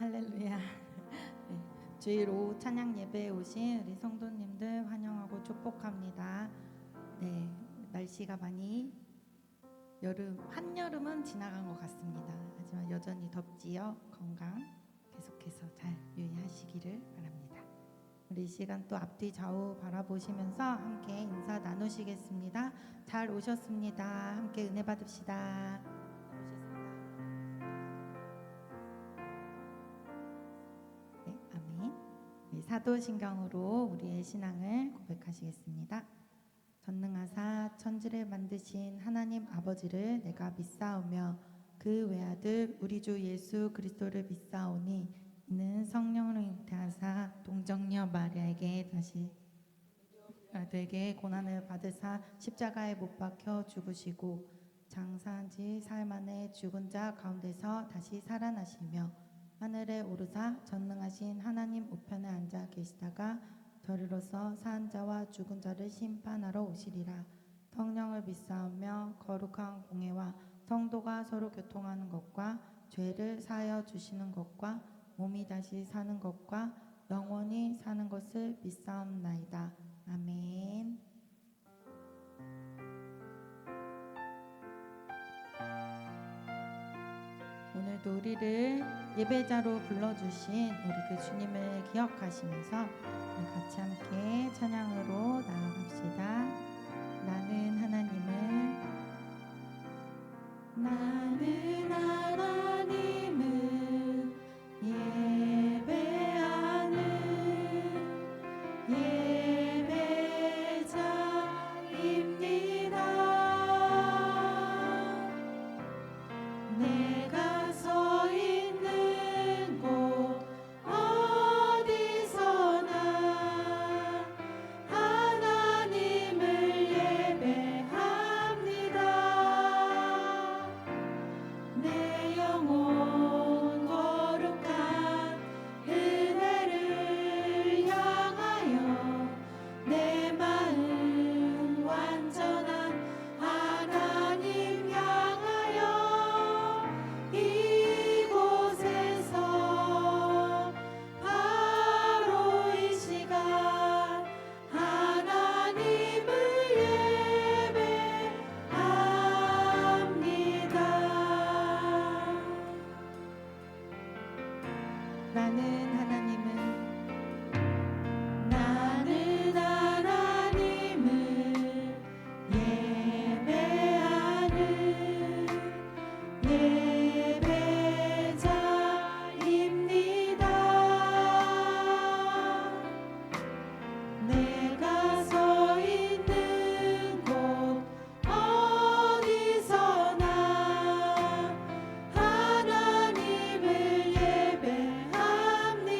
할렐루야. 네, 주일 오후 찬양 예배에 오신 우리 성도님들 환영하고 축복합니다. 네, 날씨가 많이 한여름은 지나간 것 같습니다. 하지만 여전히 덥지요. 건강 계속해서 잘 유의하시기를 바랍니다. 우리 이 시간 또 앞뒤 좌우 바라보시면서 함께 인사 나누시겠습니다. 잘 오셨습니다. 함께 은혜 받읍시다. 네, 아멘. 네, 사도신경으로 우리의 신앙을 고백하시겠습니다. 전능하사 천지를 만드신 하나님 아버지를 내가 믿사오며 그 외아들 우리 주 예수 그리스도를 믿사오니 이는 성령으로 잉태하사 동정녀 마리아에게 다시 아들에게 고난을 받으사 십자가에 못 박혀 죽으시고 장사한 지 사흘 만에 죽은 자 가운데서 다시 살아나시며 하늘에 오르사 전능하신 하나님 우편에 앉아 계시다가 저리로서 사한 자와 죽은 자를 심판하러 오시리라. 성령을 믿사오며 거룩한 공회와 성도가 서로 교통하는 것과 죄를 사하여 주시는 것과 몸이 다시 사는 것과 영원히 사는 것을 믿사옵나이다. 아멘. 오늘도 우리를 예배자로 불러주신 우리 그 주님을 기억하시면서 우리 같이 함께 찬양으로 나아갑시다. 나는 하나님을 예배하는 예배자입니다. 내가 서 있는 곳 어디서나 하나님을 예배합니다. 내 영혼 거룩한 은혜를 향하여 내 마음 완전한 하나님 향하여 이곳에서 바로 이 시간 하나님을 예배합니다. 나는 하나님을 예배하는 예배자입니다. 내가 서 있는 곳 어디서나 하나님을 예배합니다.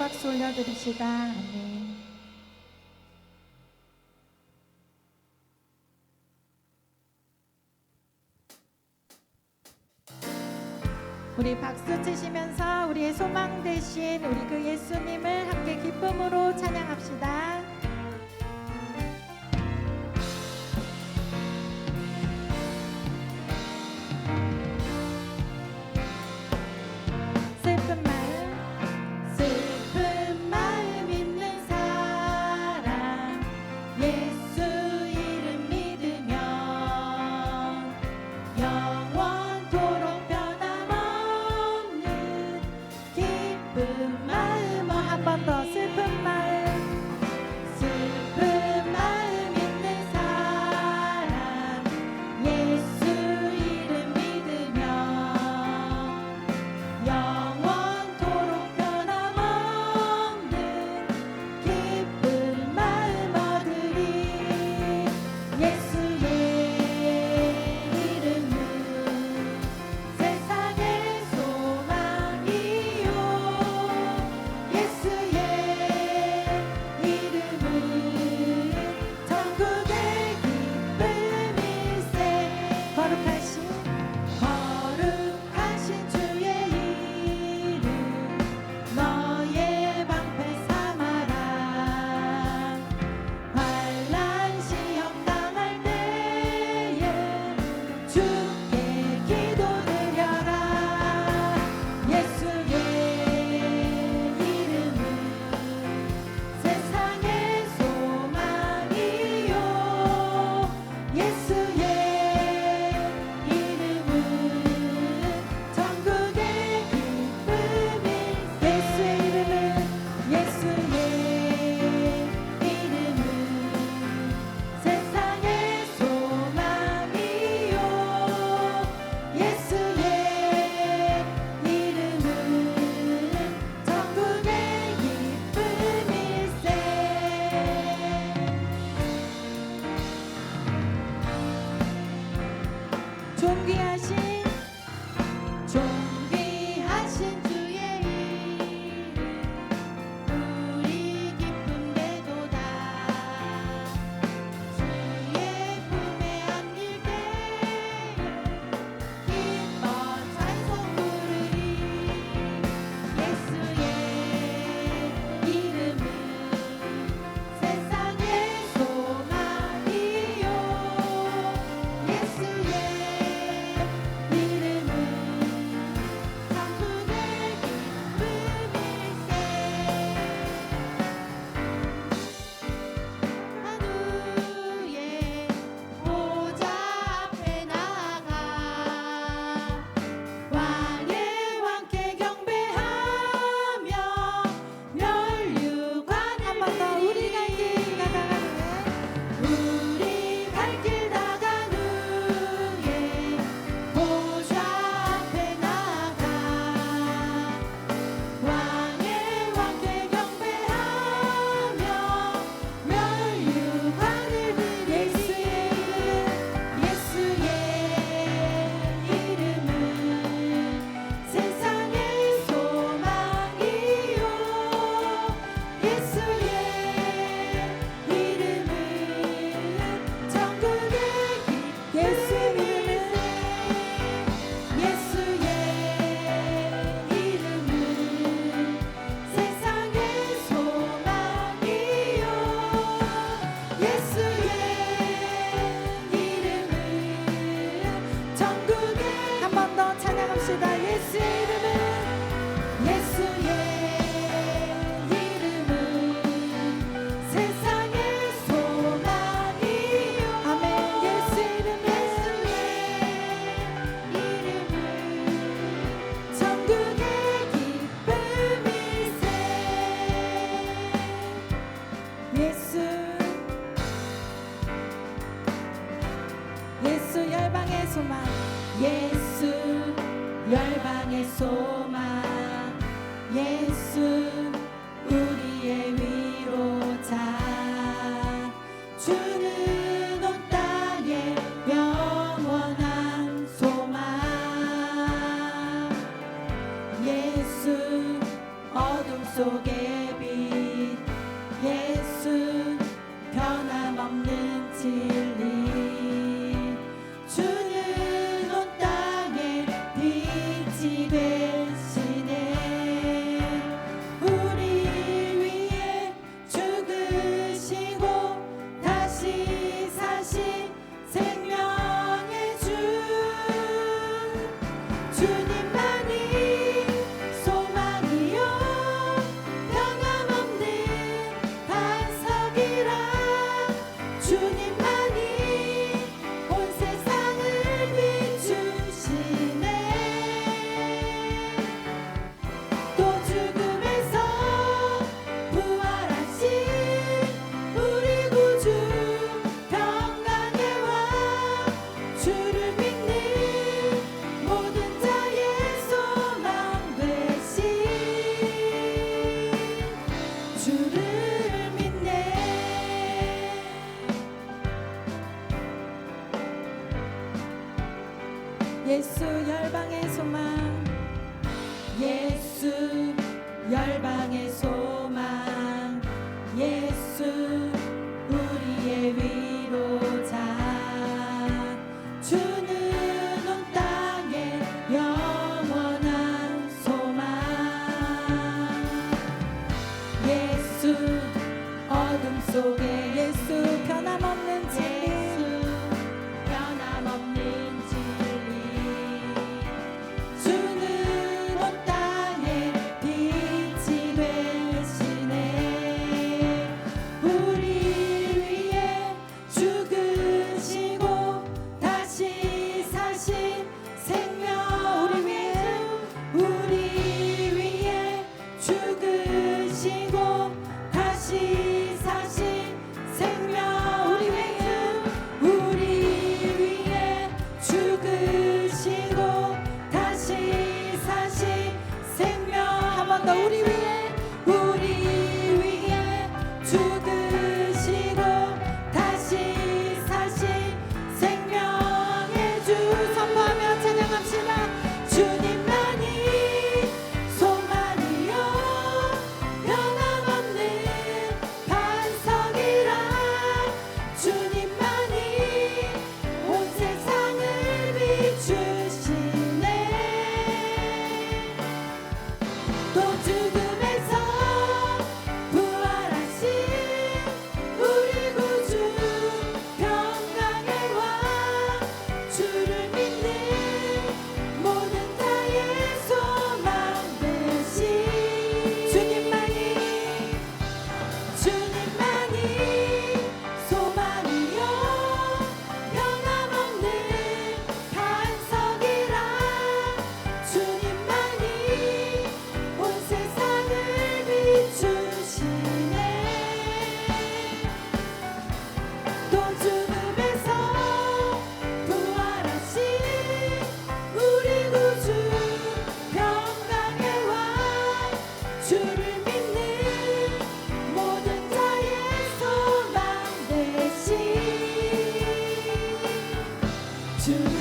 박수 올려드립시다. 아멘. 우리 박수 치시면서 우리의 소망 되신 우리 그 예수님을 함께 기쁨으로 찬양합시다. 슬픈 마음 있는 사람 예수 이름 믿으면 영원토록 변함없는 기쁜 마음. 한 번 더. 슬픈 마음 있는 사람 예수 이름 믿으면 영원토록 변함없는 기쁜 마음 얻으리. 예수의 이름은 세상의 소망이요 예수의 이름은 천국의 기쁨일세. 거룩하신 주의 이름 너의 방패 삼아라. 환난 시험 당할 때에 주께 기도드려라. 예수의 이름은 세상의 소망이요 예수의 이름은 천국의 기쁨일. 예수의 이름은 세상의 소망이요 예수의 이름은 천국의 기쁨일세. 존귀하신 주의 이름 우리 기쁨 되도다. 주의 품에 안길 때에 기뻐 찬송 부르리. 예수의 이름은 세상의 소망이요 예수의 이름은 천국의 기쁨일세. 하루에 보좌 앞에 나아가 왕의 왕께 경배하며 멸류관 한 번 더. 우리 갈 길 다간 후에 보좌 앞에 나아가 왕의 왕께 경배하며 멸류관을 드리. 예수의 이름은 세상의 소망이요 예수의 이름은 천국의 예수의 이름은 세상의 소망이요 예수의 이름은 천국의. 한 번 더 찬양합시다. 예수의 이름은 세상의 소망이요. 아멘. 예수의 이름은 천국의 기쁨일세. 예수 열방의 소망. 예수 열방의 소망. 예수 우리의 위로자. 주는 온 땅에 영원한 소망. 예수 어둠 속에 예수 열방의 소망, 예수 열방의 소망, 예수 우리의 위로자. 주는 온 땅에 영원한 소망, 예수 어둠 속에 예수 변함없는 진리, 변함없는 진리. 주는 온 땅에 빛이 되시네. 우리 위해 죽으시고 다시 사신 생명, 우리 위해 죽으시고 다시 사신 생명, 우리 위해 죽으시고 다시 사신 생명. 한 번 더. 우리 위해 죽으시고 다시 사신 생명의 주 선포하며 찬양합시다. 주님만이 소망이요 변함없는 반석이라. 주님만이 온 세상을 비추시네. 또 죽음에서 부활하신 우리 구주 평강의 왕, 주를 믿는 모든 자의 소망 되신 주님만이 소망이요 변함없는 반석이라. 주님만이 온 세상을 비추시네. 또 죽음에서 부활하신 우리 구주 평강의 왕, 주를 믿는 모든 자의 소망 되신 주를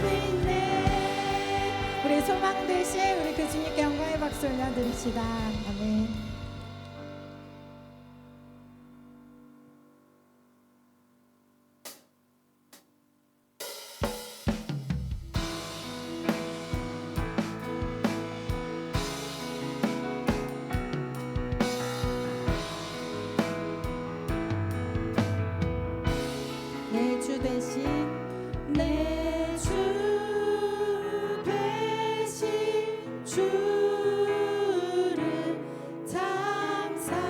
믿네. 우리 소망 되신 우리 그 주님께 영광의 박수 올려드립시다. 아멘. 내 주 대신 내 주 대신 주를 참 사랑하고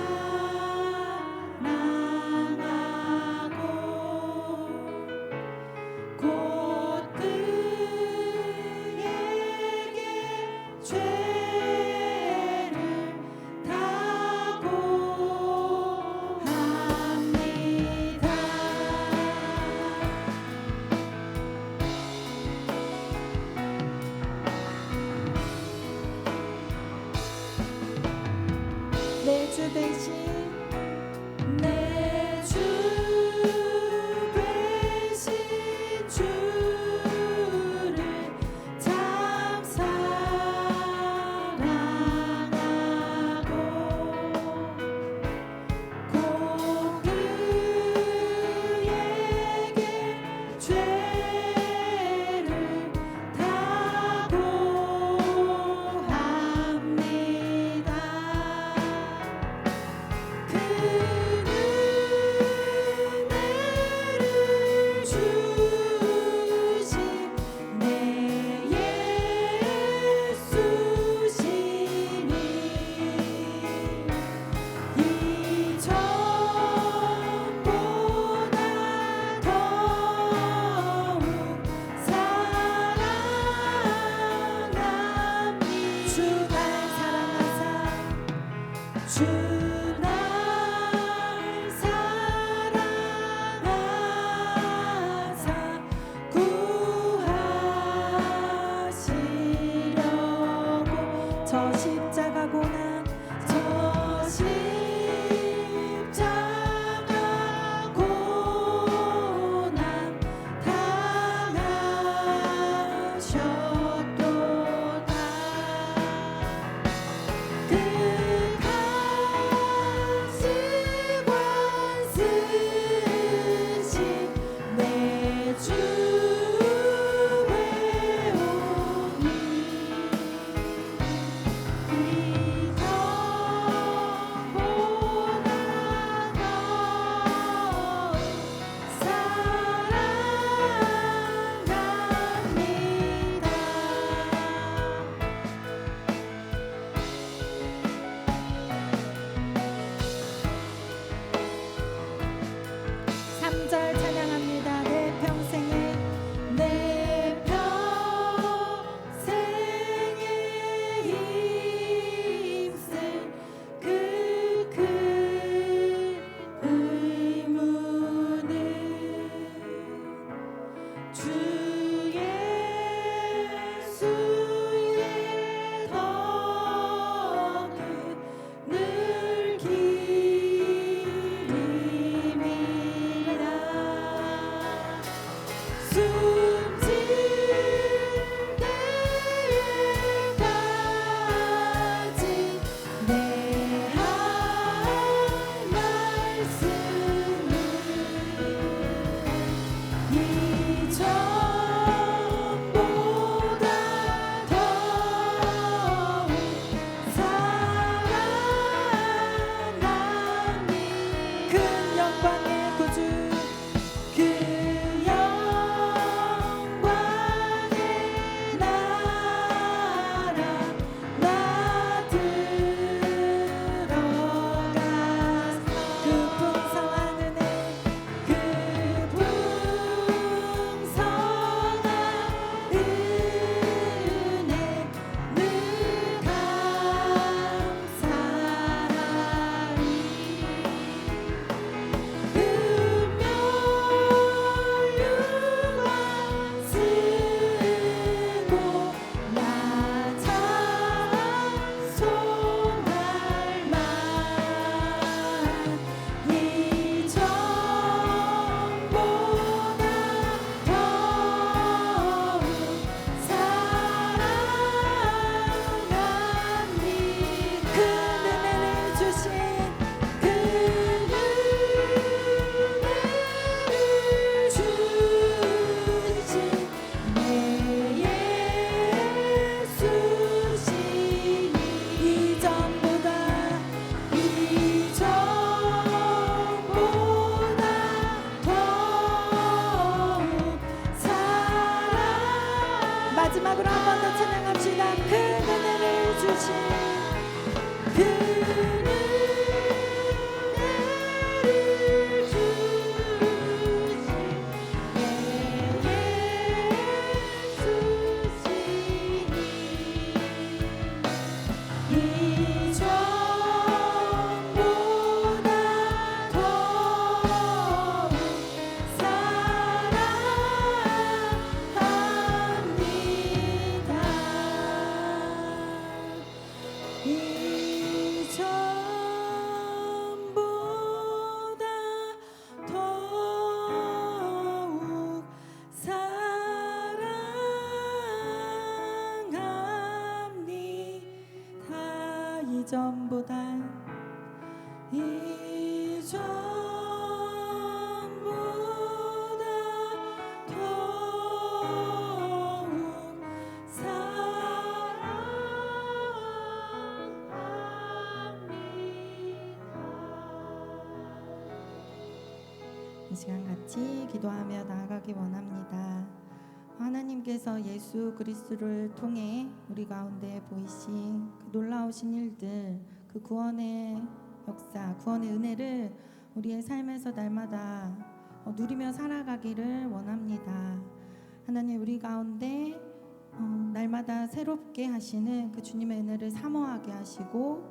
곧 그에게 죄를 다고 합니다. 마지막으로 한 번 더 찬양합시다. 그 은혜를 주신 그 은혜를 주신 예수시니 이전보다 더욱 이전보다 더욱 사랑합니다. 이 시간 같이 기도하며 나아가기 원합니다. 하나님께서 예수 그리스도를 통해 우리 가운데 보이신 그 놀라우신 일들, 그 구원의 역사, 구원의 은혜를 우리의 삶에서 날마다 누리며 살아가기를 원합니다. 하나님, 우리 가운데 날마다 새롭게 하시는 그 주님의 은혜를 사모하게 하시고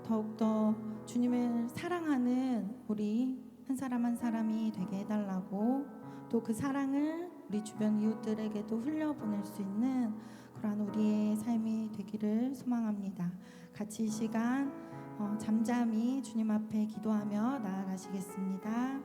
더욱더 주님을 사랑하는 우리 한 사람 한 사람이 되게 해달라고, 또 그 사랑을 우리 주변 이웃들에게도 흘려보낼 수 있는 그러한 우리의 삶이 되기를 소망합니다. 같이 이 시간 잠잠히 주님 앞에 기도하며 나아가시겠습니다.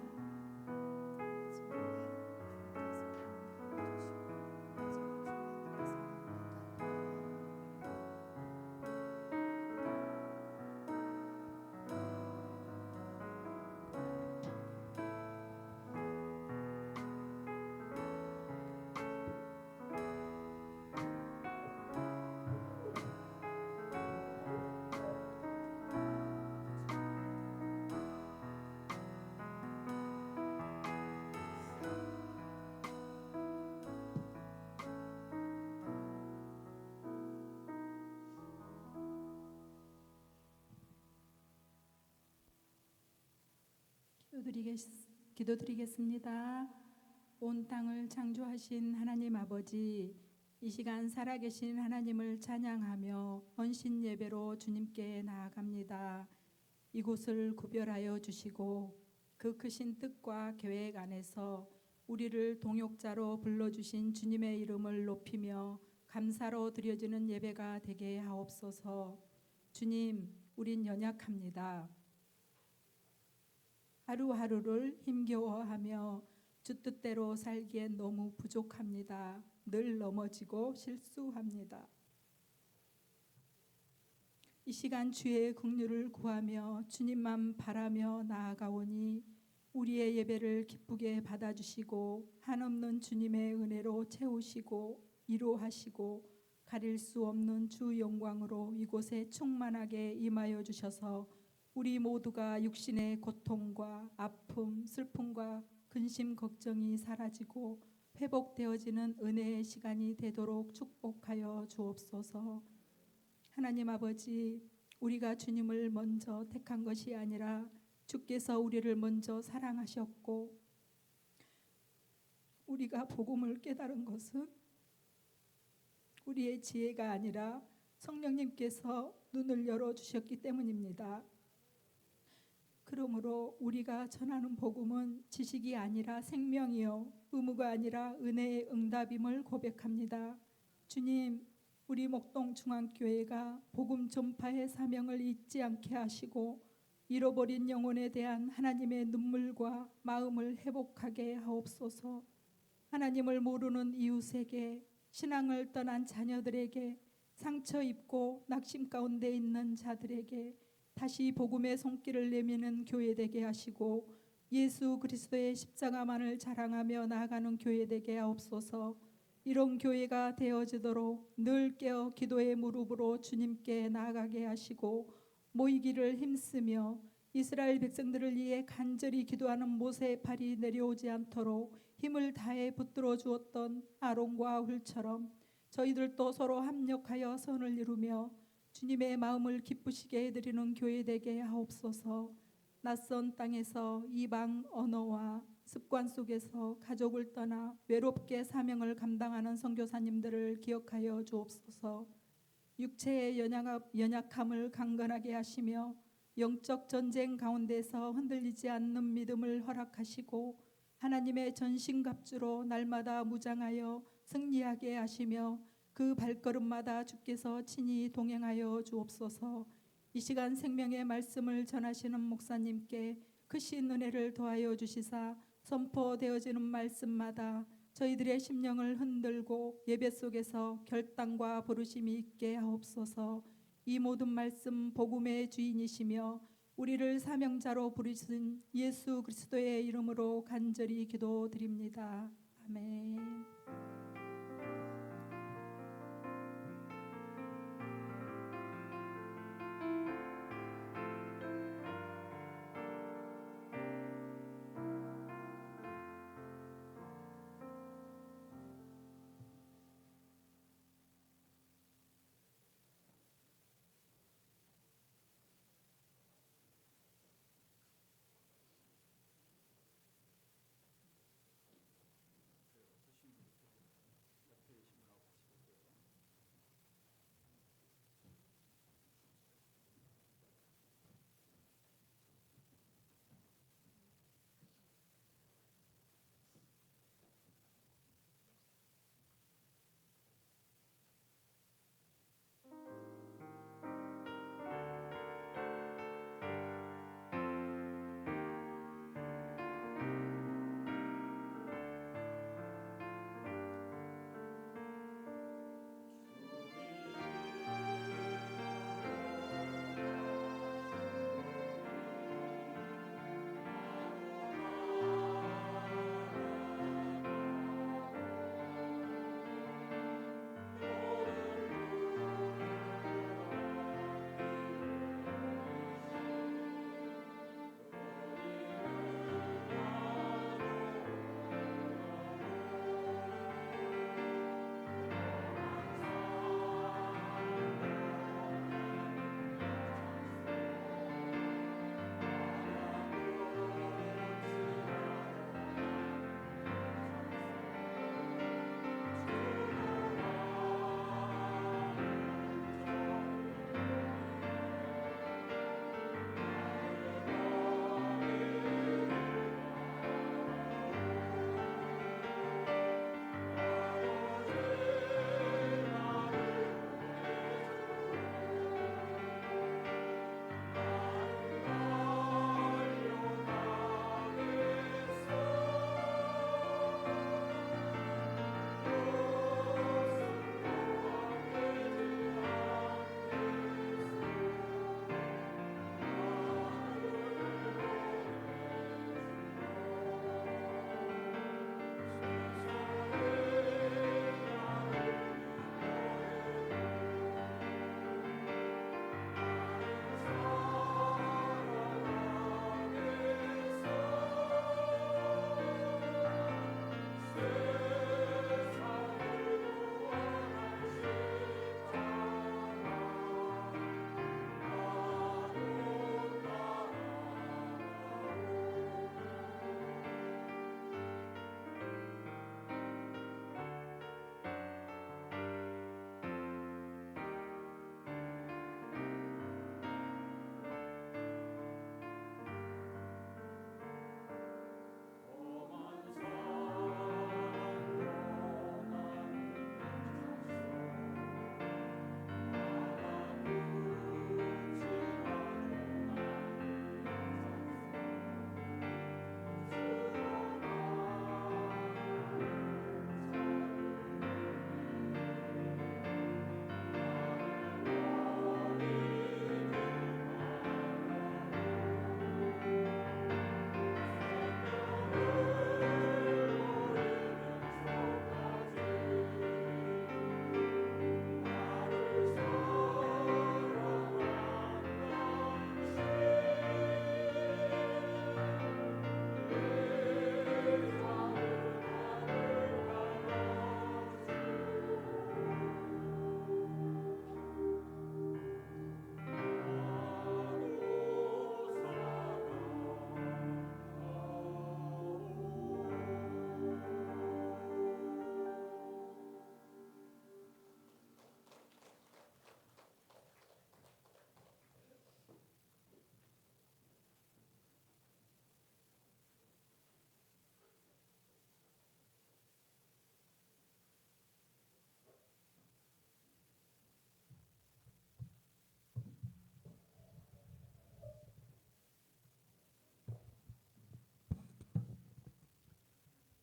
기도드리겠습니다. 온 땅을 창조하신 하나님 아버지, 이 시간 살아계신 하나님을 찬양하며 헌신 예배로 주님께 나아갑니다. 이곳을 구별하여 주시고 그 크신 뜻과 계획 안에서 우리를 동역자로 불러주신 주님의 이름을 높이며 감사로 드려지는 예배가 되게 하옵소서. 주님, 우린 연약합니다. 하루하루를 힘겨워하며 주 뜻대로 살기엔 너무 부족합니다. 늘 넘어지고 실수합니다. 이 시간 주의 긍휼을 구하며 주님만 바라며 나아가오니 우리의 예배를 기쁘게 받아주시고 한없는 주님의 은혜로 채우시고 위로하시고 가릴 수 없는 주 영광으로 이곳에 충만하게 임하여 주셔서 우리 모두가 육신의 고통과 아픔, 슬픔과 근심, 걱정이 사라지고 회복되어지는 은혜의 시간이 되도록 축복하여 주옵소서. 하나님 아버지, 우리가 주님을 먼저 택한 것이 아니라 주께서 우리를 먼저 사랑하셨고 우리가 복음을 깨달은 것은 우리의 지혜가 아니라 성령님께서 눈을 열어주셨기 때문입니다. 그러므로 우리가 전하는 복음은 지식이 아니라 생명이요 의무가 아니라 은혜의 응답임을 고백합니다. 주님, 우리 목동중앙교회가 복음 전파의 사명을 잊지 않게 하시고 잃어버린 영혼에 대한 하나님의 눈물과 마음을 회복하게 하옵소서. 하나님을 모르는 이웃에게, 신앙을 떠난 자녀들에게, 상처 입고 낙심 가운데 있는 자들에게 다시 복음의 손길을 내미는 교회 되게 하시고 예수 그리스도의 십자가만을 자랑하며 나아가는 교회 되게 하옵소서. 이런 교회가 되어지도록 늘 깨어 기도의 무릎으로 주님께 나아가게 하시고 모이기를 힘쓰며 이스라엘 백성들을 위해 간절히 기도하는 모세의 팔이 내려오지 않도록 힘을 다해 붙들어 주었던 아론과 훌처럼 저희들도 서로 합력하여 선을 이루며 주님의 마음을 기쁘시게 해드리는 교회 되게 하옵소서. 낯선 땅에서 이방 언어와 습관 속에서 가족을 떠나 외롭게 사명을 감당하는 선교사님들을 기억하여 주옵소서. 육체의 연약함을 강건하게 하시며 영적 전쟁 가운데서 흔들리지 않는 믿음을 허락하시고 하나님의 전신갑주로 날마다 무장하여 승리하게 하시며 그 발걸음마다 주께서 친히 동행하여 주옵소서. 이 시간 생명의 말씀을 전하시는 목사님께 크신 은혜를 더하여 주시사 선포되어지는 말씀마다 저희들의 심령을 흔들고 예배 속에서 결단과 부르심이 있게 하옵소서. 이 모든 말씀 복음의 주인이시며 우리를 사명자로 부르신 예수 그리스도의 이름으로 간절히 기도드립니다. 아멘.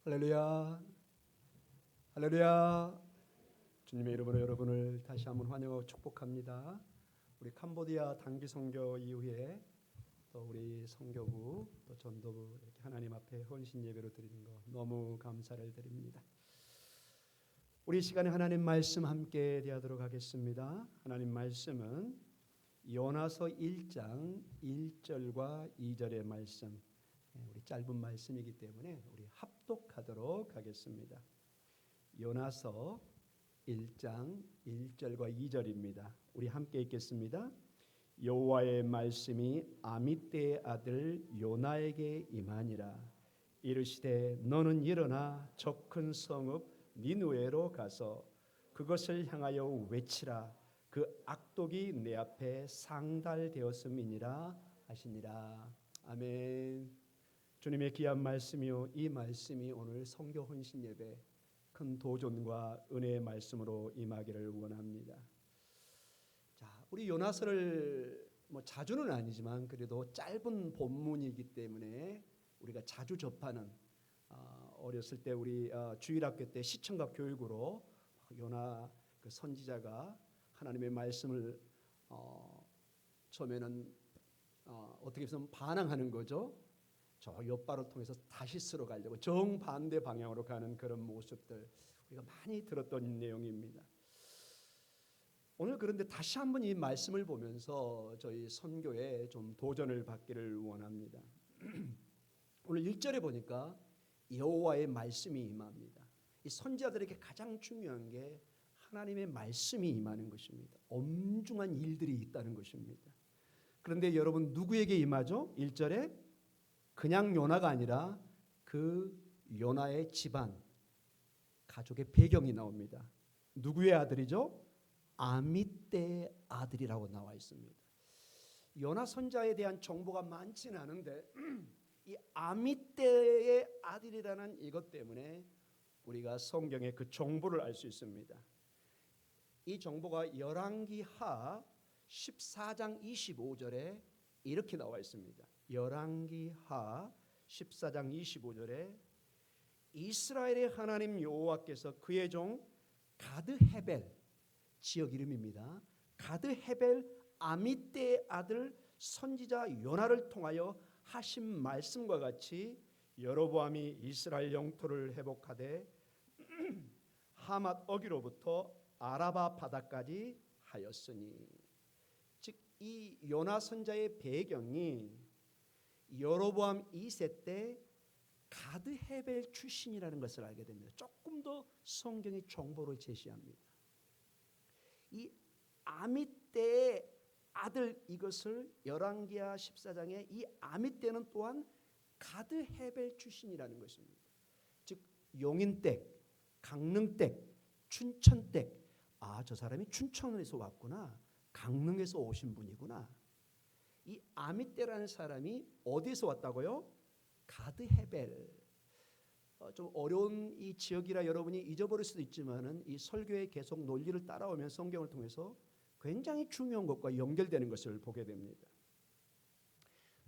할렐루야, 할렐루야. 주님의 이름으로 여러분을 다시 한번 환영하고 축복합니다. 우리 캄보디아 단기 선교 이후에 또 우리 선교부 또 전도부 이렇게 하나님 앞에 헌신 예배로 드리는 거 너무 감사를 드립니다. 우리 시간에 하나님 말씀 함께 대하도록 하겠습니다. 하나님 말씀은 요나서 1장 1절과 2절의 말씀. 우리 짧은 말씀이기 때문에 우리 합독하도록 하겠습니다. 요나서 1장 1절과 2절입니다. 우리 함께 읽겠습니다. 여호와의 말씀이 아미떼의 아들 요나에게 임하니라. 이르시되 너는 일어나 저 큰 성읍 니느웨로 가서 그것을 향하여 외치라. 그 악독이 내 앞에 상달되었음이니라 하시니라. 아멘. 주님의 귀한 말씀이요, 이 말씀이 오늘 선교 헌신 예배 큰 도전과 은혜의 말씀으로 임하기를 원합니다. 자, 우리 요나서를 자주는 아니지만 그래도 짧은 본문이기 때문에 우리가 자주 접하는, 어렸을 때 우리 주일학교 때 시청각 교육으로 요나 그 선지자가 하나님의 말씀을 처음에는 어떻게 해서 반항하는 거죠. 저 욥바를 통해서 다시 쓰러 가려고 정반대 방향으로 가는 그런 모습들 우리가 많이 들었던 내용입니다. 오늘 그런데 다시 한번 이 말씀을 보면서 저희 선교에 좀 도전을 받기를 원합니다. 오늘 1절에 보니까 여호와의 말씀이 임합니다. 이 선지자들에게 가장 중요한 게 하나님의 말씀이 임하는 것입니다. 엄중한 일들이 있다는 것입니다. 그런데 여러분 누구에게 임하죠? 1절에 그냥 요나가 아니라 그 요나의 집안, 가족의 배경이 나옵니다. 누구의 아들이죠? 아미떼의 아들이라고 나와 있습니다. 요나 선자에 대한 정보가 많지는 않은데 이 아미떼의 아들이라는 이것 때문에 우리가 성경의 그 정보를 알 수 있습니다. 이 정보가 열왕기하 14장 25절에 이렇게 나와 있습니다. 열왕기하 14장 25절에 이스라엘의 하나님 여호와께서 그의 종 가드헤벨, 지역 이름입니다. 가드헤벨 아미떼의 아들 선지자 요나를 통하여 하신 말씀과 같이 여로보암이 이스라엘 영토를 회복하되 하맛 어기로부터 아라바 바다까지 하였으니, 즉 이 요나 선자의 배경이 여로보암 2세 때 가드헤벨 출신이라는 것을 알게 됩니다. 조금 더 성경의 정보를 제시합니다. 이 아미떼의 아들, 이것을 열왕기하 14장에 이 아미떼는 또한 가드헤벨 출신이라는 것입니다. 즉 용인댁, 강릉댁, 춘천댁, 저 사람이 춘천에서 왔구나, 강릉에서 오신 분이구나. 이 아미떼라는 사람이 어디서 왔다고요? 가드헤벨. 좀 어려운 이 지역이라 여러분이 잊어버릴 수도 있지만은 이 설교의 계속 논리를 따라오면 성경을 통해서 굉장히 중요한 것과 연결되는 것을 보게 됩니다.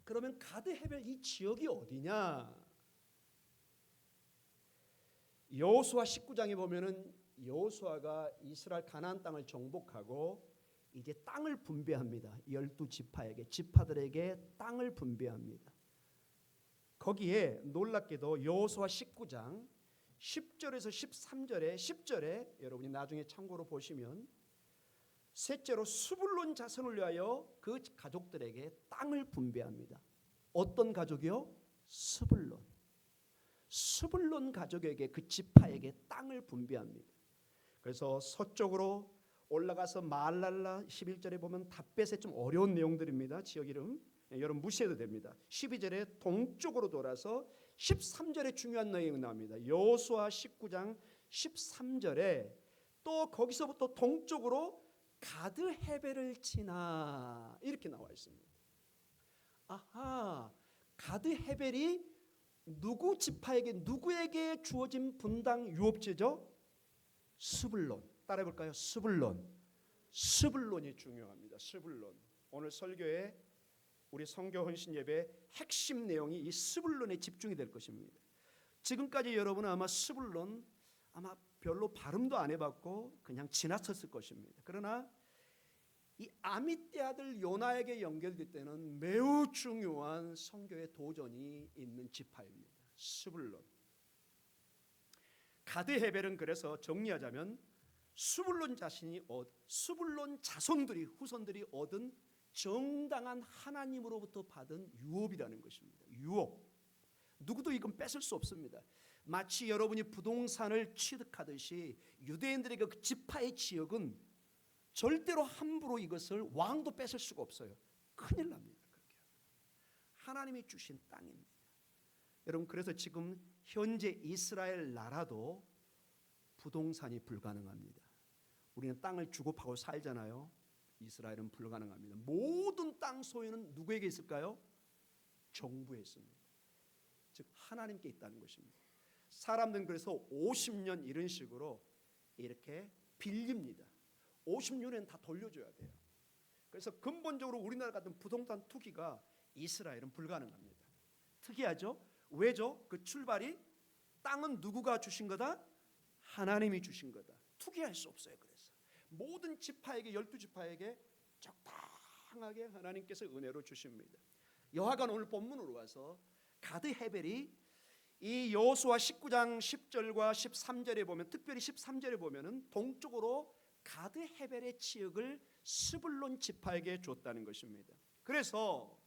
그러면 가드헤벨 이 지역이 어디냐? 여호수아 19장에 보면은 여호수아가 이스라엘 가나안 땅을 정복하고 이제 땅을 분배합니다. 12지파에게, 지파들에게 땅을 분배합니다. 거기에 놀랍게도 여호수아 19장 10절에서 13절에 10절에 여러분이 나중에 참고로 보시면 셋째로 스불론 자손을 위하여 그 가족들에게 땅을 분배합니다. 어떤 가족이요? 스불론 가족에게, 그 지파에게 땅을 분배합니다. 그래서 서쪽으로 올라가서 말랄라 11절에 보면 답벳에 좀 어려운 내용들입니다. 지역 이름 여러분 무시해도 됩니다. 12절에 동쪽으로 돌아서 13절에 중요한 내용이 나옵니다. 여호수아 19장 13절에 또 거기서부터 동쪽으로 가드헤벨을 지나 이렇게 나와 있습니다. 아하, 가드헤벨이 누구 지파에게, 누구에게 주어진 분당 유업지죠? 스불론. 따라해 볼까요? 스불론이 중요합니다. 스불론. 오늘 설교에 우리 선교 헌신 예배 핵심 내용이 이 스불론에 집중이 될 것입니다. 지금까지 여러분은 아마 스불론 아마 별로 발음도 안 해봤고 그냥 지나쳤을 것입니다. 그러나 이 아미떼 아들 요나에게 연결될 때는 매우 중요한 선교의 도전이 있는 지파입니다. 스불론. 가드 헤벨은 그래서 정리하자면 스불론 자손들이 후손들이 얻은 정당한 하나님으로부터 받은 유업이라는 것입니다. 유업. 누구도 이건 뺏을 수 없습니다. 마치 여러분이 부동산을 취득하듯이 유대인들에게 그 지파의 지역은 절대로 함부로 이것을 왕도 뺏을 수가 없어요. 큰일 납니다. 그렇게 하나님이 주신 땅입니다. 여러분, 그래서 지금 현재 이스라엘 나라도 부동산이 불가능합니다. 우리는 땅을 주고 파고 살잖아요. 이스라엘은 불가능합니다. 모든 땅 소유는 누구에게 있을까요? 정부에 있습니다. 즉 하나님께 있다는 것입니다. 사람들은 그래서 50년 이런 식으로 이렇게 빌립니다. 50년엔 다 돌려줘야 돼요. 그래서 근본적으로 우리나라 같은 부동산 투기가 이스라엘은 불가능합니다. 특이하죠? 왜죠? 그 출발이 땅은 누구가 주신 거다? 하나님이 주신 거다. 투기할 수 없어요. 그래서 모든 지파에게 12지파에게 적당하게 하나님께서 은혜로 주십니다. 여하간 오늘 본문으로 와서 가드 헤벨이 이 여호수아 19장 10절과 13절에 보면 특별히 13절에 보면은 동쪽으로 가드 헤벨의 지역을 스불론 지파에게 줬다는 것입니다. 그래서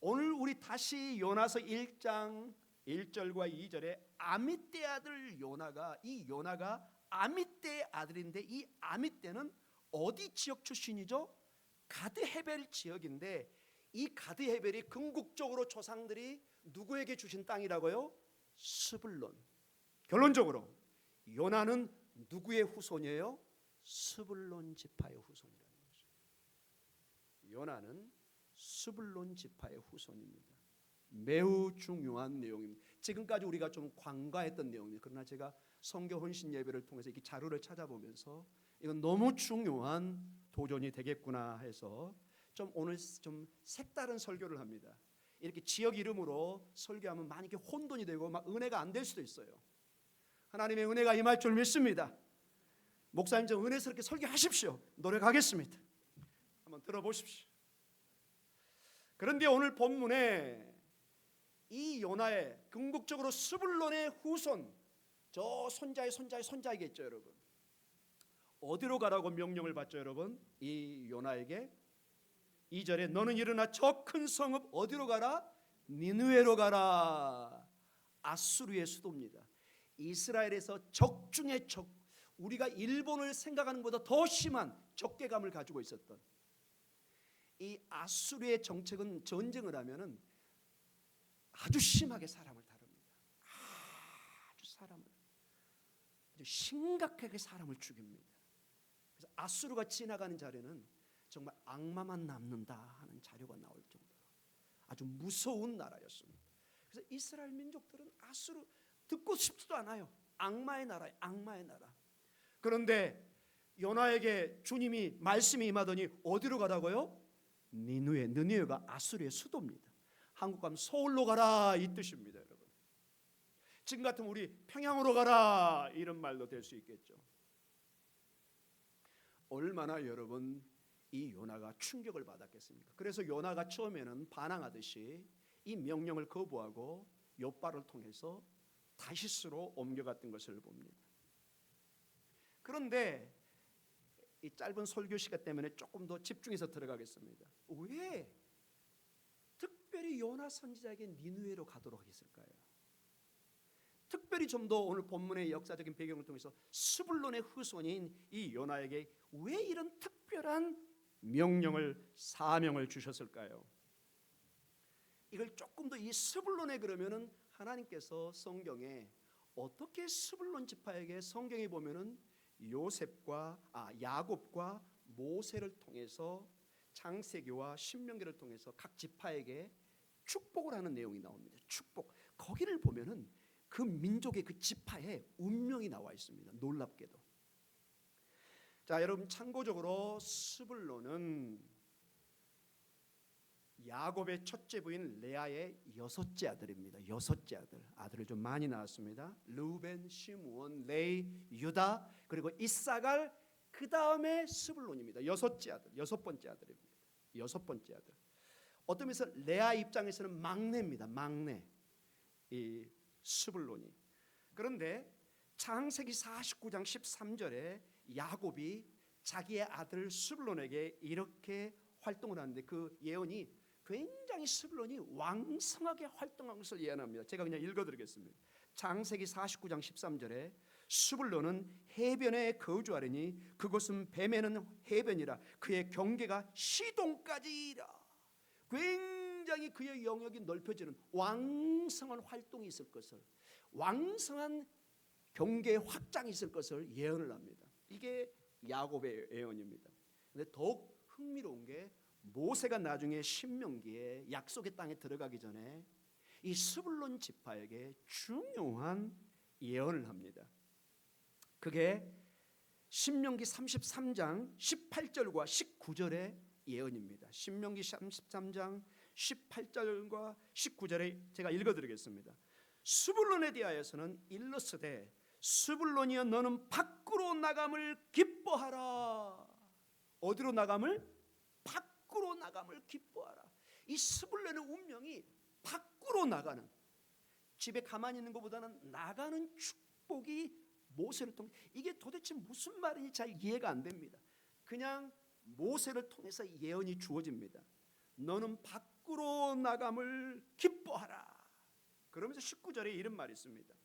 오늘 우리 다시 요나서 1장 1절과 2절에 아미떼 아들 요나가 이 요나가 아미떼의 아들인데 이 아미떼는 어디 지역 출신이죠? 가드 헤벨 지역인데 이 가드 헤벨이 궁극적으로 조상들이 누구에게 주신 땅이라고요? 스불론. 결론적으로 요나는 누구의 후손이에요? 스불론 지파의 후손이라는 거죠. 요나는 스불론 지파의 후손입니다. 매우 중요한 내용입니다. 지금까지 우리가 좀 관과했던 내용입니다. 그러나 제가 성교 헌신 예배를 통해서 이 자료를 찾아보면서 이건 너무 중요한 도전이 되겠구나 해서 좀 오늘 좀 색다른 설교를 합니다. 이렇게 지역 이름으로 설교하면 많이 이렇게 혼돈이 되고 막 은혜가 안 될 수도 있어요. 하나님의 은혜가 임할 줄 믿습니다. 목사님 좀 은혜스럽게 설교하십시오. 노력하겠습니다. 한번 들어보십시오. 그런데 오늘 본문에 이 요나의 궁극적으로 스불론의 후손, 저 손자의 손자의 손자이겠죠, 여러분. 어디로 가라고 명령을 받죠, 여러분? 이 요나에게 2절에 너는 일어나 저 큰 성읍 어디로 가라? 니느웨로 가라. 아수르의 수도입니다. 이스라엘에서 적 중에 적, 우리가 일본을 생각하는 것보다 더 심한 적개감을 가지고 있었던 이 아수르의 정책은 전쟁을 하면은 아주 심하게 사람을 다룹니다. 아주 심각하게 사람을 죽입니다. 그래서 아수르가 지나가는 자리는 정말 악마만 남는다 하는 자료가 나올 정도로 아주 무서운 나라였습니다. 그래서 이스라엘 민족들은 아수르 듣고 싶지도 않아요. 악마의 나라예요. 악마의 나라. 그런데 요나에게 주님이 말씀이 임하더니 어디로 가라고요? 니느웨. 니느웨가 아수르의 수도입니다. 한국 가면 서울로 가라 이 뜻입니다, 여러분. 지금 같으면 우리 평양으로 가라 이런 말도 될 수 있겠죠. 얼마나 여러분 이 요나가 충격을 받았겠습니까? 그래서 요나가 처음에는 반항하듯이 이 명령을 거부하고 욥바를 통해서 다시스로 옮겨갔던 것을 봅니다. 그런데 이 짧은 설교 시간 때문에 조금 더 집중해서 들어가겠습니다. 왜 특별히 요나 선지자에게 니느웨로 가도록 했을까요? 특별히 좀 더 오늘 본문의 역사적인 배경을 통해서 스불론의 후손인 이 요나에게 왜 이런 특별한 명령을 사명을 주셨을까요? 이걸 조금 더 이 스불론에 그러면은 하나님께서 성경에 어떻게 스불론 지파에게 성경에 보면은 야곱과 모세를 통해서 창세기와 신명기를 통해서 각 지파에게 축복을 하는 내용이 나옵니다. 축복. 거기를 보면은 그 민족의 그 지파의 운명이 나와 있습니다. 놀랍게도. 자, 여러분 참고적으로 스불론은 야곱의 첫째 부인 레아의 여섯째 아들입니다. 여섯째 아들을 좀 많이 낳았습니다. 르우벤, 시므온, 레이, 유다, 그리고 이사갈, 그 다음에 스불론입니다. 여섯째 아들, 여섯 번째 아들입니다. 여섯 번째 아들. 어떤 면에서 레아 입장에서는 막내입니다. 막내, 이 스불론이. 그런데 창세기 49장 13절에 야곱이 자기의 아들 스불론에게 이렇게 활동을 하는데 그 예언이 굉장히 스불론이 왕성하게 활동한 것을 예언합니다. 제가 그냥 읽어드리겠습니다. 창세기 49장 13절에 스불론은 해변에 거주하려니 그곳은 뱀에는 해변이라 그의 경계가 시동까지라. 굉장히 그의 영역이 넓혀지는 왕성한 활동이 있을 것을, 왕성한 경계의 확장이 있을 것을 예언을 합니다. 이게 야곱의 예언입니다. 근데 더욱 흥미로운 게 모세가 나중에 신명기에 약속의 땅에 들어가기 전에 이 스불론 지파에게 중요한 예언을 합니다. 그게 신명기 33장 18절과 19절의 예언입니다. 신명기 33장 18절과 19절에 제가 읽어드리겠습니다. 스불론에 대하여서는 일러스되 스불론이여 너는 밖으로 나감을 기뻐하라. 어디로 나감을? 밖으로 나감을 기뻐하라. 이 스불론의 운명이 밖으로 나가는, 집에 가만히 있는 것보다는 나가는 축복이 모세를 통해, 이게 도대체 무슨 말인지 잘 이해가 안 됩니다. 그냥 모세를 통해서 예언이 주어집니다. 너는 밖으로 나감을 기뻐하라. 그러면서 19절에 이런 말이 있습니다.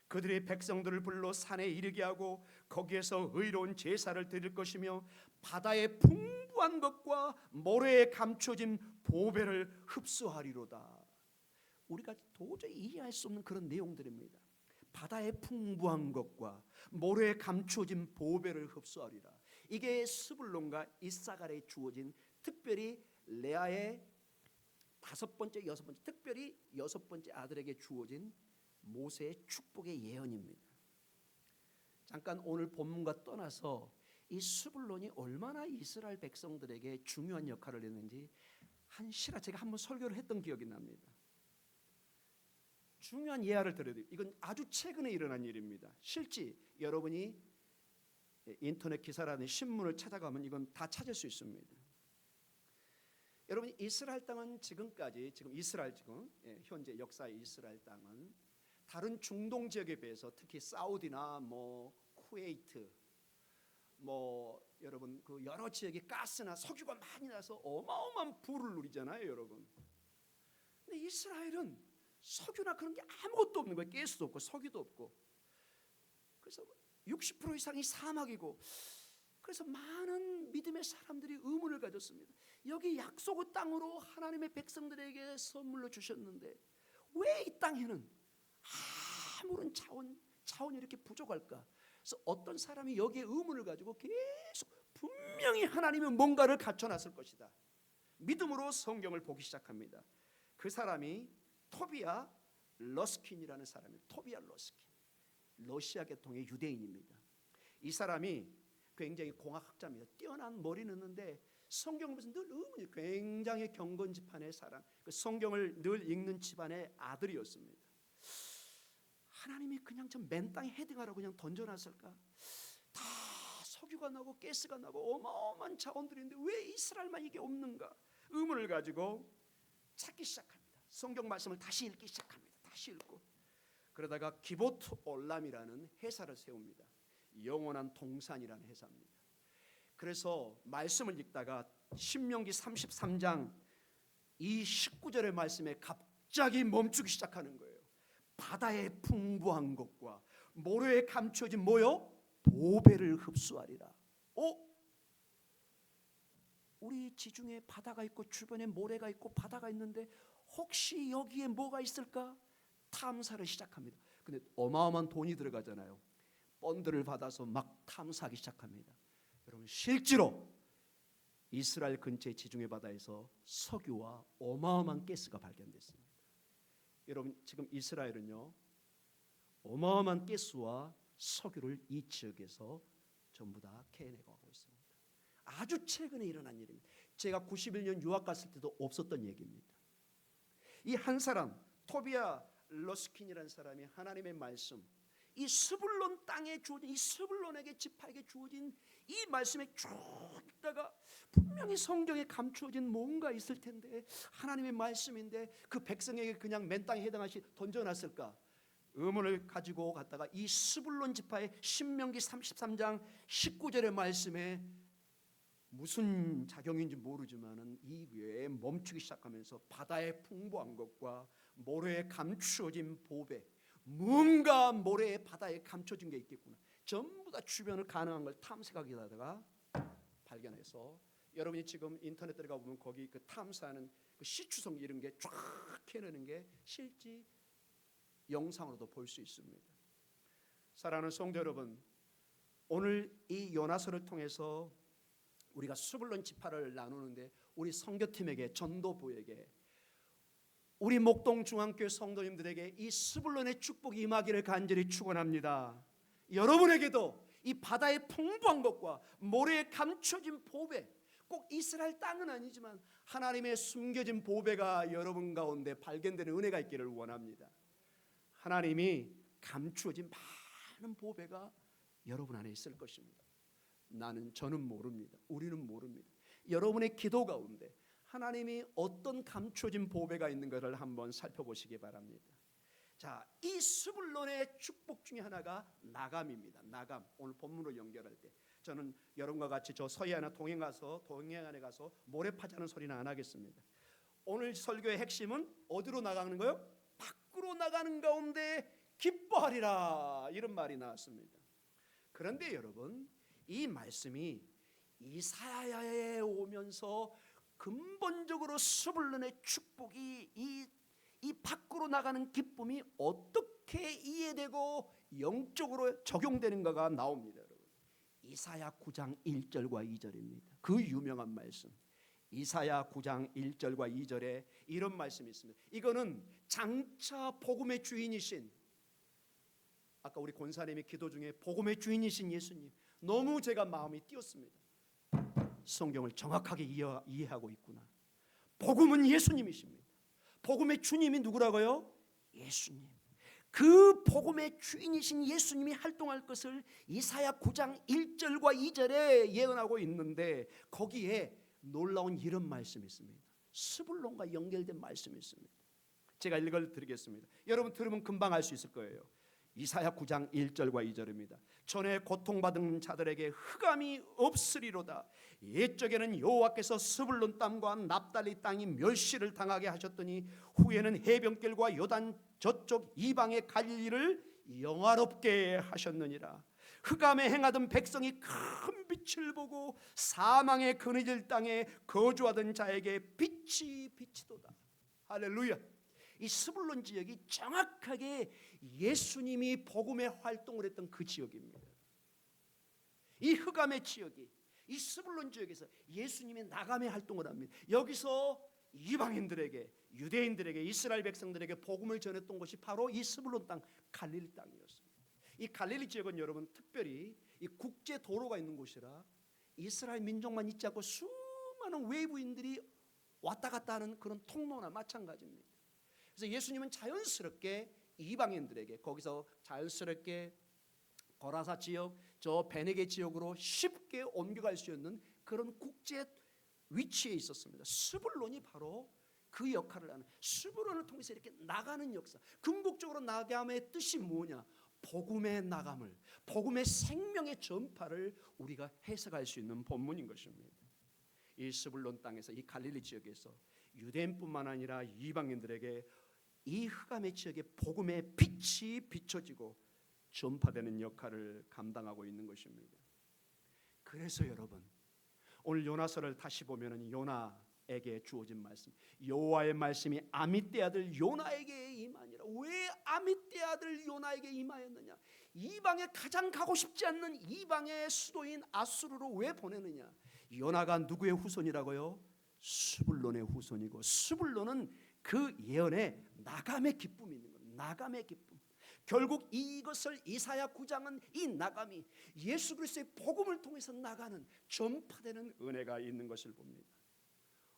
그들의 백성들을 불러 산에 이르게 하고 거기에서 의로운 제사를 드릴 것이며 바다의 풍부한 것과 모래에 감춰진 보배를 흡수하리로다. 우리가 도저히 이해할 수 없는 그런 내용들입니다. 바다의 풍부한 것과 모래에 감춰진 보배를 흡수하리라. 이게 스불론과 이사갈에 주어진, 특별히 레아의 다섯 번째, 여섯 번째, 특별히 여섯 번째 아들에게 주어진 모세의 축복의 예언입니다. 잠깐 오늘 본문과 떠나서 이 스불론이 얼마나 이스라엘 백성들에게 중요한 역할을 했는지 제가 한번 설교를 했던 기억이 납니다. 중요한 예화를 들어야 돼요. 이건 아주 최근에 일어난 일입니다. 실제 여러분이 인터넷 기사라는 신문을 찾아가면 이건 다 찾을 수 있습니다. 여러분, 이스라엘 땅은 지금까지, 현재 역사의 이스라엘 땅은 다른 중동 지역에 비해서, 특히 사우디나 쿠웨이트, 여러분 그 여러 지역에 가스나 석유가 많이 나서 어마어마한 부를 누리잖아요, 여러분. 근데 이스라엘은 석유나 그런 게 아무것도 없는 거예요. 가스도 없고 석유도 없고. 그래서 60% 이상이 사막이고, 그래서 많은 믿음의 사람들이 의문을 가졌습니다. 여기 약속의 땅으로 하나님의 백성들에게 선물로 주셨는데 왜 이 땅에는 아무런 자원이 이렇게 부족할까? 그래서 어떤 사람이 여기에 의문을 가지고 계속 분명히 하나님은 뭔가를 갖춰놨을 것이다, 믿음으로 성경을 보기 시작합니다. 그 사람이 토비아 러스킨이라는 사람이에요. 토비아 러스킨, 러시아 계통의 유대인입니다. 이 사람이 굉장히 공학학자입니다. 뛰어난 머리는 있는데 성경을 보면서 늘 의문이, 굉장히 경건 집안의 사람, 그 성경을 늘 읽는 집안의 아들이었습니다. 하나님이 그냥 저 맨 땅에 헤딩하라고 그냥 던져놨을까? 다 석유가 나고 가스가 나고 어마어마한 자원들인데 왜 이스라엘만 이게 없는가? 의문을 가지고 찾기 시작합니다. 성경 말씀을 다시 읽기 시작합니다. 다시 읽고, 그러다가 기보트 올람이라는 회사를 세웁니다. 영원한 동산이라는 회사입니다. 그래서 말씀을 읽다가 신명기 33장 이 19절의 말씀에 갑자기 멈추기 시작하는 거예요. 바다의 풍부한 것과 모래에 감춰진 뭐요? 보배를 흡수하리라. 우리 지중해 바다가 있고 주변에 모래가 있고 바다가 있는데 혹시 여기에 뭐가 있을까? 탐사를 시작합니다. 근데 어마어마한 돈이 들어가잖아요. 펀드를 받아서 막 탐사하기 시작합니다. 여러분, 실제로 이스라엘 근처의 지중해 바다에서 석유와 어마어마한 가스가 발견됐습니다. 여러분, 지금 이스라엘은요 어마어마한 가스와 석유를 이 지역에서 전부 다 캐내고 가고 있습니다. 아주 최근에 일어난 일입니다. 제가 91년 유학 갔을 때도 없었던 얘기입니다. 이 한 사람 토비아 러스킨이라는 사람이 하나님의 말씀, 이 스불론 땅에 주어진, 이 스불론에게 지파에게 주어진 이 말씀에 쭉 읽다가 분명히 성경에 감추어진 뭔가 있을 텐데, 하나님의 말씀인데 그 백성에게 그냥 맨 땅에 해당하시 던져놨을까 의문을 가지고 갔다가 이 스불론 지파의 신명기 33장 19절의 말씀에 무슨 작용인지 모르지만은 이 외에 멈추기 시작하면서 바다의 풍부한 것과 모래에 감추어진 보배, 뭔가 모래에 바다에 감춰진 게 있겠구나, 전부 다 주변을 가능한 걸 탐색하게 하다가 발견해서, 여러분이 지금 인터넷 들어가 보면 거기 그 탐사하는 그 시추성 이런 게 쫙 해내는 게 실제 영상으로도 볼 수 있습니다. 사랑하는 성도 여러분, 오늘 이 요나서를 통해서 우리가 스불론 지파를 나누는데, 우리 선교팀에게, 전도부에게, 우리 목동 중앙교회 성도님들에게 이 스불론의 축복이 임하기를 간절히 축원합니다. 여러분에게도 이 바다의 풍부한 것과 모래에 감춰진 보배, 꼭 이스라엘 땅은 아니지만 하나님의 숨겨진 보배가 여러분 가운데 발견되는 은혜가 있기를 원합니다. 하나님이 감추어진 많은 보배가 여러분 안에 있을 것입니다. 저는 모릅니다. 우리는 모릅니다. 여러분의 기도 가운데 하나님이 어떤 감춰진 보배가 있는가를 한번 살펴보시기 바랍니다. 자, 이 스불론의 축복 중에 하나가 나감입니다. 나감. 오늘 본문으로 연결할 때 저는 여러분과 같이 저 서해안에 동해안에 가서 모래 파자는 소리는 안 하겠습니다. 오늘 설교의 핵심은 어디로 나가는 거예요? 밖으로 나가는 가운데 기뻐하리라, 이런 말이 나왔습니다. 그런데 여러분, 이 말씀이 이사야에 오면서 근본적으로 스불론의 축복이 이 밖으로 나가는 기쁨이 어떻게 이해되고 영적으로 적용되는가가 나옵니다. 여러분, 이사야 9장 1절과 2절입니다. 그 유명한 말씀, 이사야 9장 1절과 2절에 이런 말씀이 있습니다. 이거는 장차 복음의 주인이신, 아까 우리 권사님이 기도 중에 복음의 주인이신 예수님, 너무 제가 마음이 띄었습니다. 성경을 정확하게 이해하고 있구나. 복음은 예수님이십니다. 복음의 주님이 누구라고요? 예수님. 그 복음의 주인이신 예수님이 활동할 것을 이사야 9장 1절과 2절에 예언하고 있는데, 거기에 놀라운 이런 말씀이 있습니다. 스불론과 연결된 말씀이 있습니다. 제가 읽어드리겠습니다. 여러분 들으면 금방 알 수 있을 거예요. 이사야 9장 1절과 2절입니다. 전에 고통받은 자들에게 흑암이 없으리로다. 옛적에는 여호와께서 스불론 땅과 납달리 땅이 멸시를 당하게 하셨더니 후에는 해변길과 요단 저쪽 이방의 갈릴리를 영화롭게 하셨느니라. 흑암에 행하던 백성이 큰 빛을 보고 사망의 그늘질 땅에 거주하던 자에게 빛이 비치도다. 할렐루야. 이 스불론 지역이 정확하게 예수님이 복음의 활동을 했던 그 지역입니다. 이 흑암의 지역이 이 스불론 지역에서 예수님이 나감의 활동을 합니다. 여기서 이방인들에게, 유대인들에게, 이스라엘 백성들에게 복음을 전했던 곳이 바로 이 스불론 땅, 갈릴리 땅이었습니다. 이 갈릴리 지역은 여러분 특별히 이 국제 도로가 있는 곳이라 이스라엘 민족만 있지 않고 수많은 외부인들이 왔다 갔다 하는 그런 통로나 마찬가지입니다. 그래서 예수님은 자연스럽게 이방인들에게 거기서 자연스럽게 거라사 지역, 저 베네게 지역으로 쉽게 옮겨갈 수 있는 그런 국제 위치에 있었습니다. 스불론이 바로 그 역할을 하는, 스불론을 통해서 이렇게 나가는 역사. 궁극적으로 나감의 뜻이 뭐냐? 복음의 나감을, 복음의 생명의 전파를 우리가 해석할 수 있는 본문인 것입니다. 이 스불론 땅에서, 이 갈릴리 지역에서 유대인뿐만 아니라 이방인들에게 이 흑암의 지역에 복음의 빛이 비춰지고 전파되는 역할을 감당하고 있는 것입니다. 그래서 여러분, 오늘 요나서를 다시 보면은 요나에게 주어진 말씀, 여호와의 말씀이 아미떼 아들 요나에게 임하니라. 왜 아미떼 아들 요나에게 임하였느냐? 이방에 가장 가고 싶지 않는 이방의 수도인 아수르로 왜 보내느냐? 요나가 누구의 후손이라고요? 스불론의 후손이고, 스불론은 그 예언에 나감의 기쁨이 있는 거예요. 나감의 기쁨. 결국 이것을 이사야 9장은 이 나감이 예수 그리스도의 복음을 통해서 나가는, 전파되는 은혜가 있는 것을 봅니다.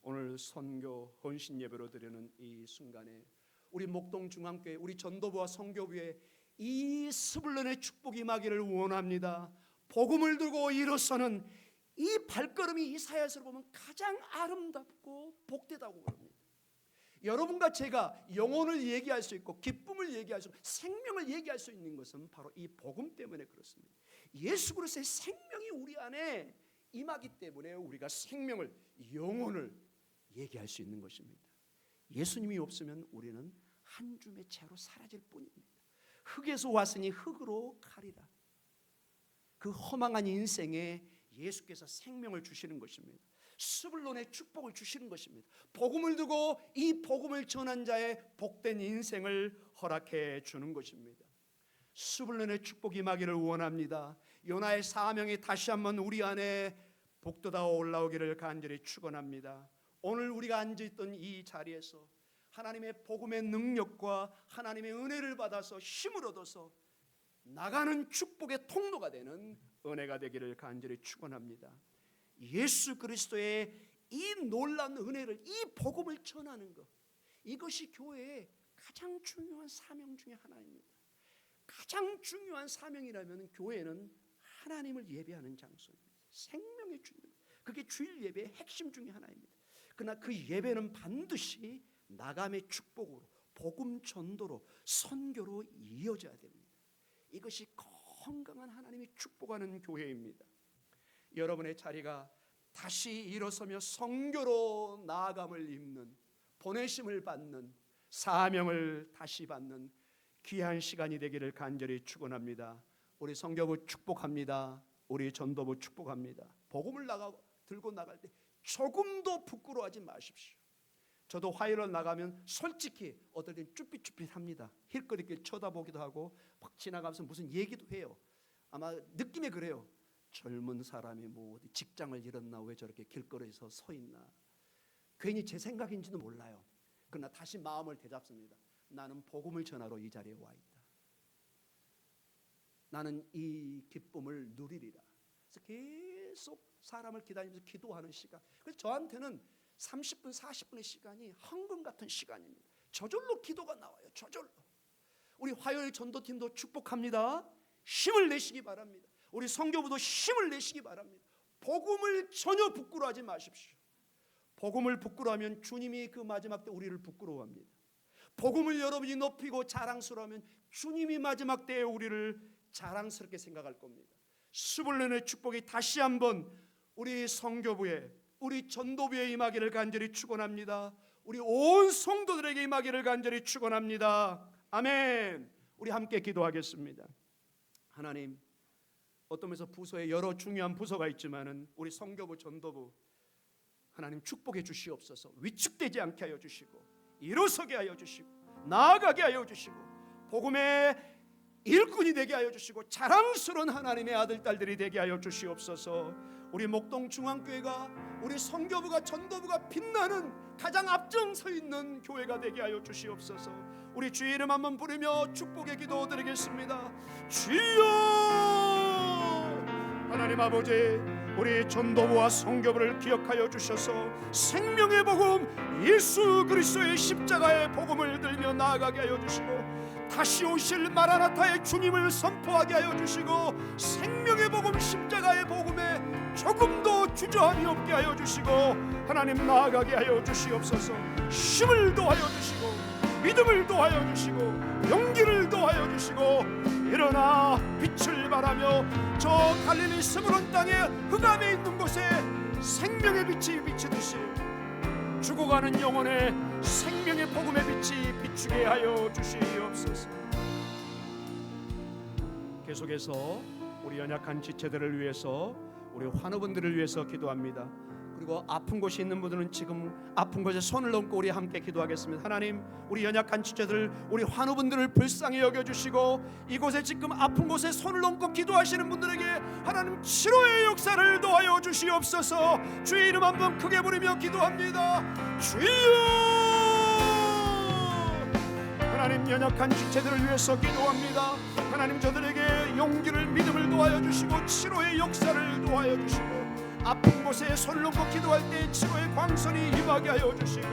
오늘 선교 헌신 예배로 드리는 이 순간에 우리 목동중앙교회 우리 전도부와 선교부에 이 스불론의 축복이 임하기를 원합니다. 복음을 들고 일어서는 이 발걸음이 이사야서를 보면 가장 아름답고 복되다고 그럽니다. 여러분과 제가 영혼을 얘기할 수 있고 기쁨을 얘기할 수 있고 생명을 얘기할 수 있는 것은 바로 이 복음 때문에 그렇습니다. 예수 그리스도의 생명이 우리 안에 임하기 때문에 우리가 생명을, 영혼을 얘기할 수 있는 것입니다. 예수님이 없으면 우리는 한 줌의 채로 사라질 뿐입니다. 흙에서 왔으니 흙으로 가리라. 그 허망한 인생에 예수께서 생명을 주시는 것입니다. 스불론의 축복을 주시는 것입니다. 복음을 두고 이 복음을 전한 자의 복된 인생을 허락해 주는 것입니다. 스불론의 축복이 임하기를 원합니다. 요나의 사명이 다시 한번 우리 안에 복돋아 올라오기를 간절히 축원합니다. 오늘 우리가 앉아있던 이 자리에서 하나님의 복음의 능력과 하나님의 은혜를 받아서 힘을 얻어서 나가는 축복의 통로가 되는 은혜가 되기를 간절히 축원합니다. 예수 그리스도의 이 놀라운 은혜를, 이 복음을 전하는 것, 이것이 교회의 가장 중요한 사명 중에 하나입니다. 가장 중요한 사명이라면 교회는 하나님을 예배하는 장소입니다. 생명의 주님, 그게 주일 예배의 핵심 중에 하나입니다. 그러나 그 예배는 반드시 나감의 축복으로, 복음 전도로, 선교로 이어져야 됩니다. 이것이 건강한 하나님이 축복하는 교회입니다. 여러분의 자리가 다시 일어서며 선교로 나아감을 입는, 보내심을 받는, 사명을 다시 받는 귀한 시간이 되기를 간절히 축원합니다. 우리 선교부 축복합니다. 우리 전도부 축복합니다. 복음을 들고 나갈 때 조금도 부끄러워하지 마십시오. 저도 화요일 나가면 솔직히 어떨 땐 쭈삣쭈삣합니다. 힐거리길 쳐다보기도 하고 막 지나가면서 무슨 얘기도 해요. 아마 느낌에 그래요. 젊은 사람이 뭐 어디 직장을 잃었나, 왜 저렇게 길거리에서 서 있나. 괜히 제 생각인지도 몰라요. 그러나 다시 마음을 되잡습니다. 나는 복음을 전하러 이 자리에 와 있다. 나는 이 기쁨을 누리리라. 그래서 계속 사람을 기다리면서 기도하는 시간. 그래서 저한테는 30분, 40분의 시간이 헌금 같은 시간입니다. 저절로 기도가 나와요. 저절로. 우리 화요일 전도팀도 축복합니다. 힘을 내시기 바랍니다. 우리 선교부도 힘을 내시기 바랍니다. 복음을 전혀 부끄러워하지 마십시오. 복음을 부끄러워하면 주님이 그 마지막 때 우리를 부끄러워합니다. 복음을 여러분이 높이고 자랑스러워하면 주님이 마지막 때에 우리를 자랑스럽게 생각할 겁니다. 스불론의 축복이 다시 한번 우리 선교부에, 우리 전도부에 임하기를 간절히 축원합니다. 우리 온 성도들에게 임하기를 간절히 축원합니다. 아멘. 우리 함께 기도하겠습니다. 하나님, 어떤 면에서 부서에 여러 중요한 부서가 있지만은 우리 선교부, 전도부 하나님 축복해 주시옵소서. 위축되지 않게 하여 주시고 일어서게 하여 주시고 나아가게 하여 주시고 복음의 일꾼이 되게 하여 주시고 자랑스러운 하나님의 아들 딸들이 되게 하여 주시옵소서. 우리 목동중앙교회가, 우리 선교부가, 전도부가 빛나는 가장 앞장 서 있는 교회가 되게 하여 주시옵소서. 우리 주의 이름 한번 부르며 축복의 기도 드리겠습니다. 주여! 하나님 아버지, 우리 전도부와 선교부를 기억하여 주셔서 생명의 복음, 예수 그리스도의 십자가의 복음을 들며 나아가게 하여 주시고 다시 오실 마라나타의 주님을 선포하게 하여 주시고 생명의 복음, 십자가의 복음에 조금도 주저함이 없게 하여 주시고 하나님 나아가게 하여 주시옵소서. 힘을 더하여 주시고 믿음을 더하여 주시고 용기를 더하여 주시고 일어나 빛을 발하며 저 갈릴리 스불론 땅의 흑암에 있는 곳에 생명의 빛이 비치듯이 죽어가는 영혼의 생명의 복음의 빛이 비추게 하여 주시옵소서. 계속해서 우리 연약한 지체들을 위해서, 우리 환우분들을 위해서 기도합니다. 그리고 아픈 곳이 있는 분들은 지금 아픈 곳에 손을 얹고 우리 함께 기도하겠습니다. 하나님, 우리 연약한 지체들, 우리 환우분들을 불쌍히 여겨주시고 이곳에 지금 아픈 곳에 손을 얹고 기도하시는 분들에게 하나님 치료의 역사를 도와여 주시옵소서. 주의 이름 한번 크게 부르며 기도합니다. 주여! 하나님, 연약한 지체들을 위해서 기도합니다. 하나님, 저들에게 용기를, 믿음을 도와여 주시고 치료의 역사를 도와여 주시고 아픈 곳에 손을 놓고 기도할 때 치료의 광선이 임하게 하여 주시고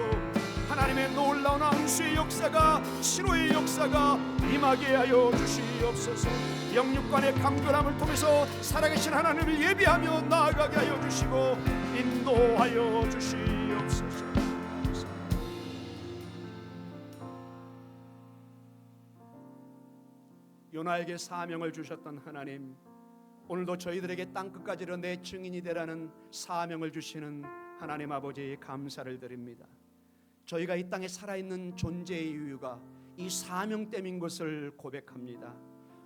하나님의 놀라운 안수의 역사가 치료의 역사가 임하게 하여 주시옵소서. 영육간의 강건함을 통해서 살아계신 하나님을 예비하며 나아가게 하여 주시고 인도하여 주시옵소서. 요나에게 사명을 주셨던 하나님, 오늘도 저희들에게 땅끝까지로 내 증인이 되라는 사명을 주시는 하나님 아버지 감사를 드립니다. 저희가 이 땅에 살아있는 존재의 이유가 이 사명 때문인 것을 고백합니다.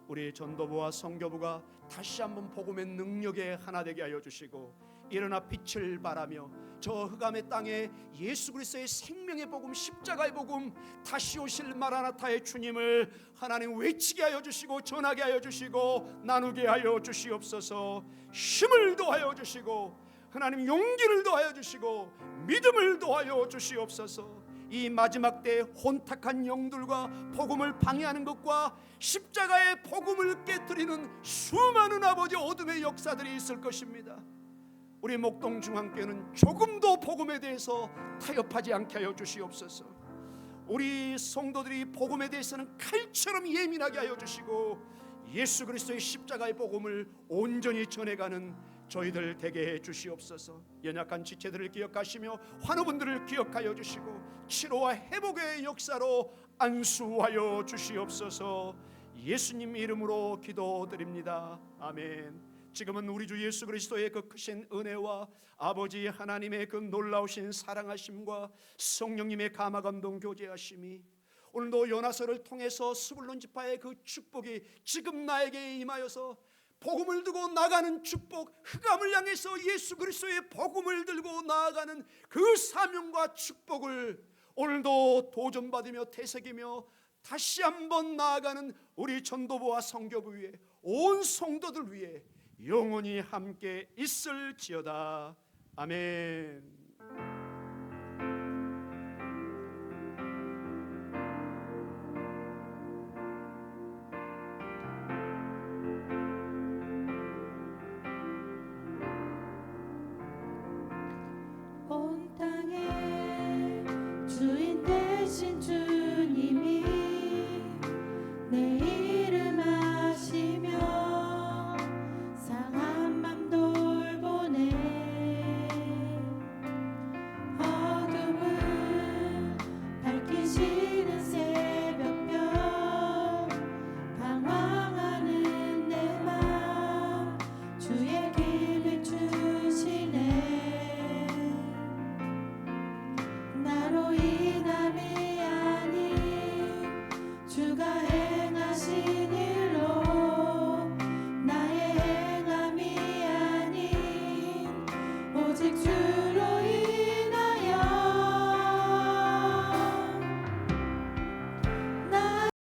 우리 전도부와 선교부가 다시 한번 복음의 능력에 하나 되게 하여 주시고 일어나 빛을 발하며 저 흑암의 땅에 예수 그리스도의 생명의 복음, 십자가의 복음, 다시 오실 마라나타의 주님을 하나님 외치게 하여 주시고 전하게 하여 주시고 나누게 하여 주시옵소서. 힘을 더하여 주시고 하나님 용기를 더하여 주시고 믿음을 더하여 주시옵소서. 이 마지막 때 혼탁한 영들과 복음을 방해하는 것과 십자가의 복음을 깨뜨리는 수많은 아버지 어둠의 역사들이 있을 것입니다. 우리 목동중앙교회는 조금도 복음에 대해서 타협하지 않게 하여 주시옵소서. 우리 성도들이 복음에 대해서는 칼처럼 예민하게 하여 주시고 예수 그리스도의 십자가의 복음을 온전히 전해가는 저희들 되게 해 주시옵소서. 연약한 지체들을 기억하시며 환우분들을 기억하여 주시고 치료와 회복의 역사로 안수하여 주시옵소서. 예수님 이름으로 기도드립니다. 아멘. 지금은 우리 주 예수 그리스도의 그 크신 은혜와 아버지 하나님의 그 놀라우신 사랑하심과 성령님의 감화감동 교제하심이 오늘도 요나서를 통해서 스불론 지파의 그 축복이 지금 나에게 임하여서 복음을 들고 나가는 축복, 흑암을 향해서 예수 그리스도의 복음을 들고 나아가는 그 사명과 축복을 오늘도 도전받으며 되새기며 다시 한번 나아가는 우리 전도부와 선교부 위에 온 성도들 위해 영원히 함께 있을지어다. 아멘.